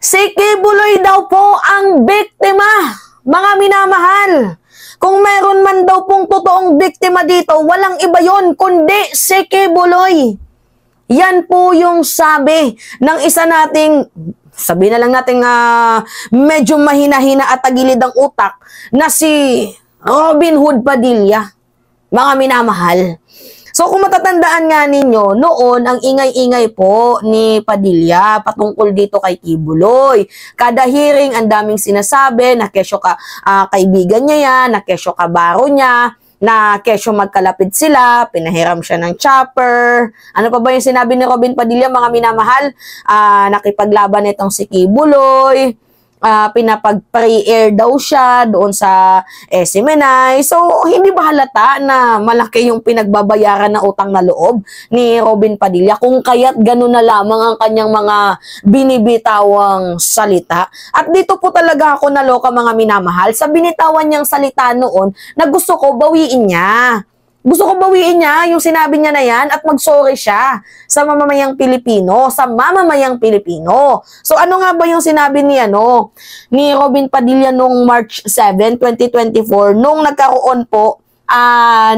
Si Kibuloy daw po ang biktima, mga minamahal. Kung meron man daw pong totoong biktima dito, walang iba yon kundi si Kibuloy. Yan po yung sabi ng isa nating, sabi na lang natin medyo mahina-hina at tagilid ang utak na si Robin Hood Padilla, mga minamahal. So kung matatandaan nga ninyo, noon ang ingay-ingay po ni Padilla patungkol dito kay Kibuloy. Kada hearing, ang daming sinasabi na kesyo kaibigan niya yan, na kesyo kabaro niya, na kesyo magkalapit sila, pinahiram siya ng chopper. Ano pa ba yung sinabi ni Robin Padilla, mga minamahal? Nakipaglaban itong si Kibuloy. Pinapag-pre-air daw siya doon sa SMNI. So, hindi ba halata na malaki yung pinagbabayaran na utang na loob ni Robin Padilla kung kaya't gano'n na lamang ang kanyang mga binibitawang salita? At dito po talaga ako naloka, mga minamahal, sa binitawan niyang salita noon na gusto ko bawiin niya. Gusto ko bawiin niya yung sinabi niya na yan at mag-sorry siya sa mamamayang Pilipino, sa mamamayang Pilipino. So ano nga ba yung sinabi ni Robin Padilla noong March 7, 2024 nung nagkaroon po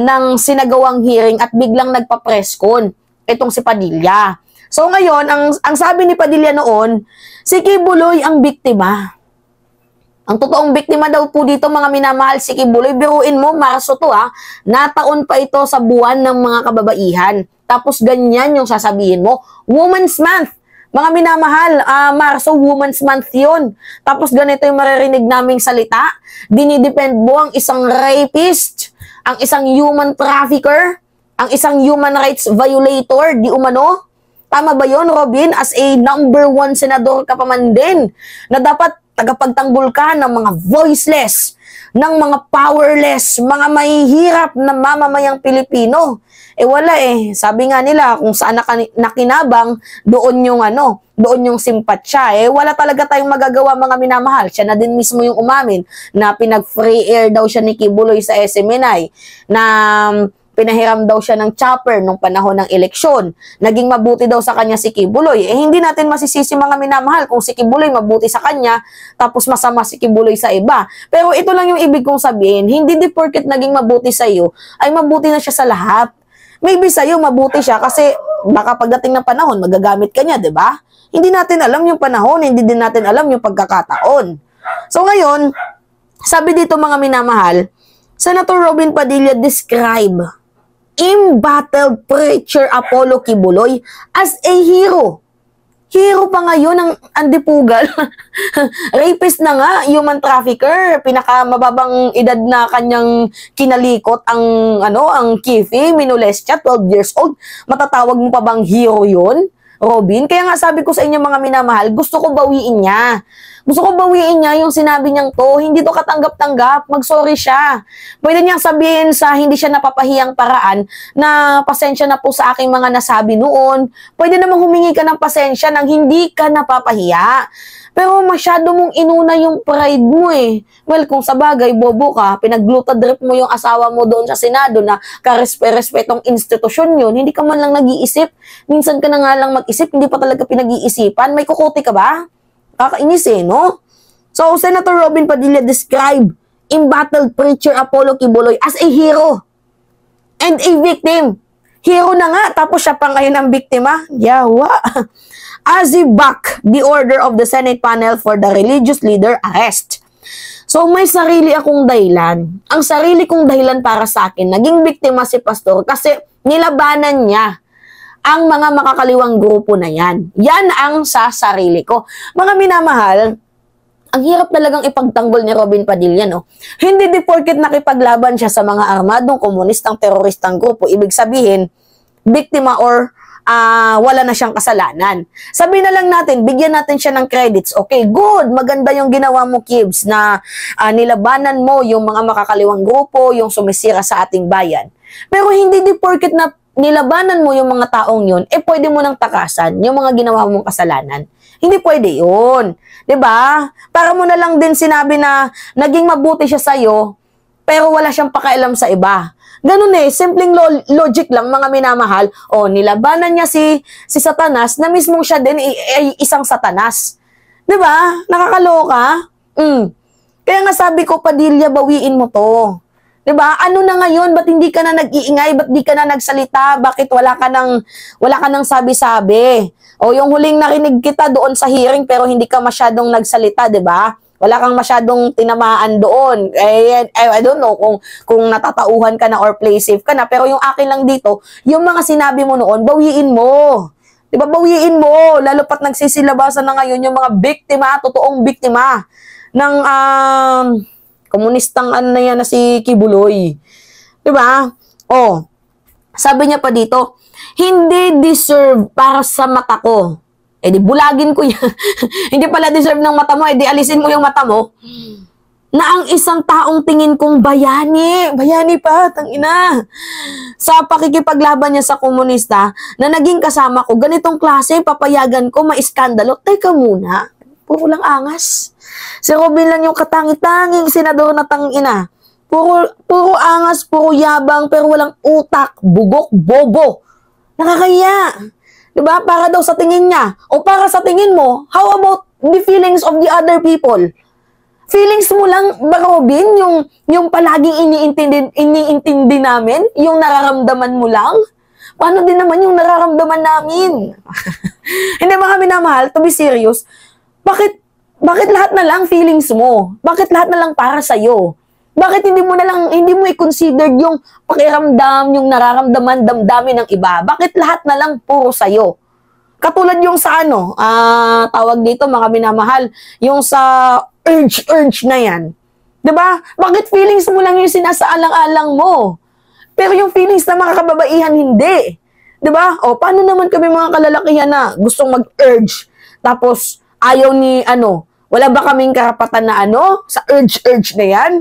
ng sinagawang hearing at biglang nagpa-press-con itong si Padilla. So ngayon, ang sabi ni Padilla noon, si Kibuloy ang biktima. Ang totoong biktima daw po dito, mga minamahal, si Kibuloy. Biruin mo, Marso to nataon pa ito sa buwan ng mga kababaihan. Tapos ganyan yung sasabihin mo, Women's Month. Mga minamahal, Marso, Women's Month yun. Tapos ganito yung maririnig naming salita. Dinidepend mo ang isang rapist, ang isang human trafficker, ang isang human rights violator, di umano? Tama ba yun, Robin? As a number 1 senador ka pa man din, na dapat tagapagtanggol ka ng mga voiceless, ng mga powerless, mga mahihirap na mamamayang Pilipino. Wala Sabi nga nila, kung saan nakinabang, doon yung simpatsya. Wala talaga tayong magagawa, mga minamahal. Siya na din mismo yung umamin na pinag-free air daw siya ni Kibuloy sa SMNI, na pinahiram daw siya ng chopper nung panahon ng eleksyon. Naging mabuti daw sa kanya si Kibuloy. Hindi natin masisisi, mga minamahal, kung si Kibuloy mabuti sa kanya, tapos masama si Kibuloy sa iba. Pero ito lang yung ibig kong sabihin, hindi di porket naging mabuti sa iyo, ay mabuti na siya sa lahat. Maybe sa iyo mabuti siya kasi baka pagdating ng panahon, magagamit ka niya, di ba? Hindi natin alam yung panahon, hindi din natin alam yung pagkakataon. So ngayon, sabi dito, mga minamahal, Senator Robin Padilla describe embattled preacher Apollo Kibuloy as a hero. Hero pa ngayon ang andipugal. Rapist na nga, human trafficker, pinakamababang edad na kanyang kinalikot ang Kifi, minolestya, 12 years old. Matatawag mo pa bang hero yun, Robin? Kaya nga sabi ko sa inyo, mga minamahal, gusto ko bawiin niya. Gusto ko bawiin niya yung sinabi niyang to. Hindi to katanggap-tanggap. Mag-sorry siya. Pwede niyang sabihin sa hindi siya napapahiyang paraan na pasensya na po sa aking mga nasabi noon. Pwede namang humingi ka ng pasensya nang hindi ka napapahiya. Pero masyado mong inuna yung pride mo Well, kung sa bagay, bobo ka, pinag-glutadrip mo yung asawa mo doon sa Senado na karespe-respetong institusyon yun, hindi ka man lang nag-iisip. Minsan ka na nga lang mag-isip, hindi pa talaga pinag-iisipan. May kukuti ka ba? Kakainis no? So, Senator Robin Padilla described embattled preacher Apollo Kibuloy as a hero and a victim. Hero na nga, tapos siya pa ngayon ang biktima. Yawa. As he back the order of the Senate panel for the religious leader arrest. So, may sarili akong dahilan. Ang sarili kong dahilan para sa akin, naging biktima si Pastor kasi nilabanan niya ang mga makakaliwang grupo na yan. Yan ang sa sarili ko. Mga minamahal, ang hirap talagang ipagtanggol ni Robin Padilla, no? Hindi di porket nakipaglaban siya sa mga armadong komunistang teroristang grupo, ibig sabihin, biktima or wala na siyang kasalanan. Sabihin na lang natin, bigyan natin siya ng credits. Okay, good, maganda yung ginawa mo, Kibs, na nilabanan mo yung mga makakaliwang grupo, yung sumisira sa ating bayan. Pero hindi di porket na nilabanan mo yung mga taong yun, pwede mo nang takasan yung mga ginawa mong kasalanan. Hindi pwede yun. 'Di ba? Para mo na lang din sinabi na naging mabuti siya sa'yo, pero wala siyang pakialam sa iba. Ganun simpleng logic lang, mga minamahal. Nilabanan niya si Satanas na mismong siya din ay isang Satanas. 'Di ba? Nakakaloka. Kaya nga sabi ko, Padilla, bawiin mo to. 'Di ba? Ano na ngayon? Ba't hindi ka na nag-iingay? Ba't di ka na nagsalita? Bakit wala ka nang sabi-sabi? O yung huling narinig kita doon sa hearing pero hindi ka masyadong nagsalita, 'di ba? Wala kang masyadong tinamaan doon. I don't know kung natatauhan ka na or play safe ka na. Pero yung akin lang dito, yung mga sinabi mo noon, bawiin mo. Diba, bawiin mo. Lalo pat nagsisilabasan na ngayon yung mga biktima, totoong biktima ng komunistang ano na yan na si Kibuloy. Diba? Oh, sabi niya pa dito, hindi deserve para sa mata ko. Eh di bulagin ko yan. Hindi pala deserve ng mata mo, eh di alisin mo yung mata mo. Na ang isang taong tingin kong bayani pa, tangina. Sa pakikipaglaban niya sa komunista, na naging kasama ko, ganitong klase, papayagan ko, maiskandalo. Teka muna, puro lang angas. Si Robin lang yung katangi-tanging senador na tangina. Puro angas, puro yabang, pero walang utak, bugok, bobo. Nakakaya. Diba? Para daw sa tingin niya. O para sa tingin mo, how about the feelings of the other people? Feelings mo lang ba, Robin? Yung palaging iniintindi namin? Yung nararamdaman mo lang? Paano din naman yung nararamdaman namin? Hindi mga minamahal, to be serious, bakit lahat na lang feelings mo? Bakit lahat na lang para sa'yo? Bakit hindi mo i-consider yung pakiramdam, yung nararamdaman, damdamin ng iba? Bakit lahat na lang puro sa'yo? Katulad yung sa tawag dito mga minamahal, yung sa urge na yan. 'Di ba? Bakit feelings mo lang yung sinasaalang-alang mo? Pero yung feelings ng mga kababaihan, hindi. 'Di ba? O, paano naman kami mga kalalakihan na gustong mag-urge, tapos ayaw wala ba kaming karapatan na sa urge na yan?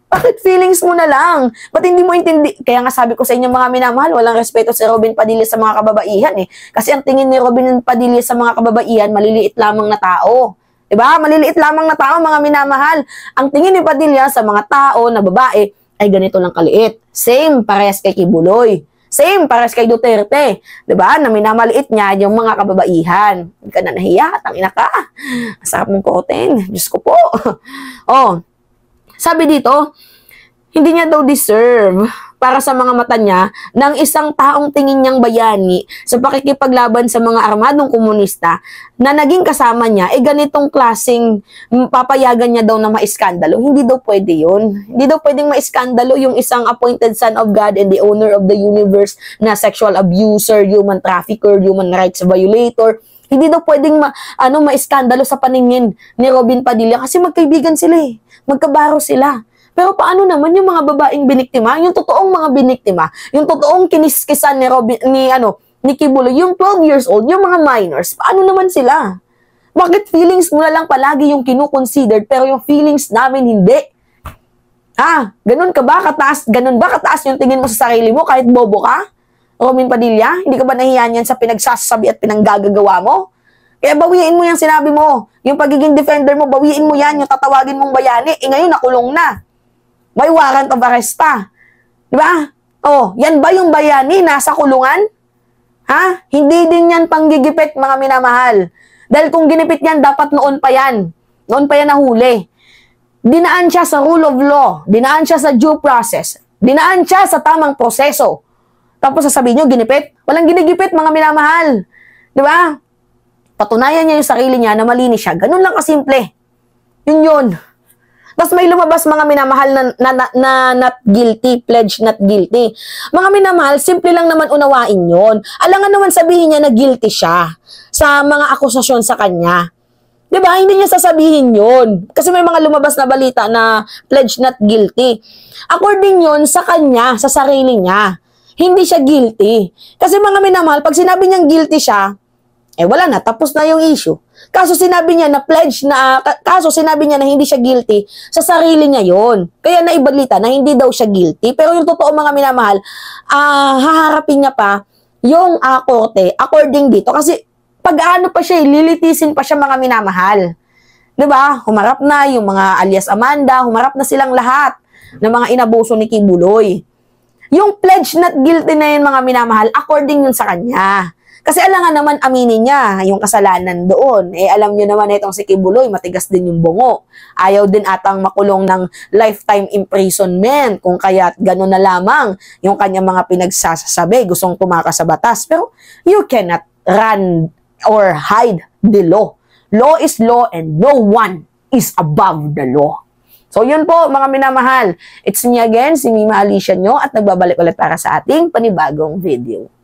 Bakit feelings mo na lang? Ba't hindi mo intindi? Kaya nga sabi ko sa inyo mga minamahal, walang respeto si Robin Padilla sa mga kababaihan eh. Kasi ang tingin ni Robin Padilla sa mga kababaihan, maliliit lamang na tao. Diba? Maliliit lamang na tao, mga minamahal. Ang tingin ni Padilla sa mga tao na babae ay ganito lang kaliit. Same parehas kay Kibuloy. Same parehas kay Duterte. Diba? Na minamaliit niya yung mga kababaihan. Hindi ka na nahiya, tangina ka. Masarap mong koten. Diyos ko po. Oh. Sabi dito, hindi niya daw deserve para sa mga mata niya ng isang taong tingin niyang bayani sa pakikipaglaban sa mga armadong komunista na naging kasama niya, ganitong klaseng papayagan niya daw na maiskandalo. Hindi daw pwede yun. Hindi daw pwedeng maiskandalo yung isang appointed son of God and the owner of the universe na sexual abuser, human trafficker, human rights violator. Hindi daw pwedeng maiskandalo sa paningin ni Robin Padilla kasi magkaibigan sila eh. Magkabaro sila. Pero paano naman yung mga babaeng biniktima, yung totoong mga biniktima, yung totoong kiniskisan ni Kibuloy, yung 12 years old, yung mga minors, paano naman sila? Bakit feelings mo na lang palagi yung kinukonsidered pero yung feelings namin hindi? Ganun ba kataas yung tingin mo sa sarili mo kahit bobo ka? Robin Padilla, hindi ka ba nahiyan yan sa pinagsasabi at pinanggagawa mo? Kaya bawiin mo yung sinabi mo. Yung pagiging defender mo, bawiin mo yan. Yung tatawagin mong bayani, ngayon nakulong na. May warrant of arrest pa. Diba? Oh, yan ba yung bayani nasa kulungan? Hindi din yan panggigipit, mga minamahal. Dahil kung ginipit yan, dapat noon pa yan. Noon pa yan nahuli. Dinaan siya sa rule of law. Dinaan siya sa due process. Dinaan siya sa tamang proseso. Tapos sasabihin nyo, ginipit? Walang ginigipit, mga minamahal. Diba? Patunayan niya yung sarili niya na malinis siya. Ganun lang kasimple. Yun. Tapos may lumabas mga minamahal na not guilty, pledge not guilty. Mga minamahal, simple lang naman unawain yun. Alangan naman sabihin niya na guilty siya sa mga akusasyon sa kanya. Diba? Hindi niya sasabihin yun. Kasi may mga lumabas na balita na pledge not guilty. According yun sa kanya, sa sarili niya. Hindi siya guilty. Kasi mga minamahal, pag sinabi niyang guilty siya, wala na, tapos na yung issue. Kaso sinabi niya na hindi siya guilty, sa sarili niya yon. Kaya naibalita na hindi daw siya guilty. Pero yung totoo mga minamahal, haharapin niya pa yung korte according dito. Kasi pag pa siya, lilitisin pa siya mga minamahal. Diba? Humarap na yung mga alias Amanda, humarap na silang lahat ng mga inabuso ni Kibuloy. Yung pledge not guilty na yun mga minamahal, according yun sa kanya. Kasi alangan naman aminin niya yung kasalanan doon. Eh, alam niyo naman itong si Kibuloy, matigas din yung bungo. Ayaw din atang makulong ng lifetime imprisonment. Kung kaya't gano'n na lamang yung kanyang mga pinagsasabi, gustong tumakas sa batas. Pero you cannot run or hide the law. Law is law and no one is above the law. So, yun po, mga minamahal. It's me again, si Mima Alicia nyo, at nagbabalik ulit para sa ating panibagong video.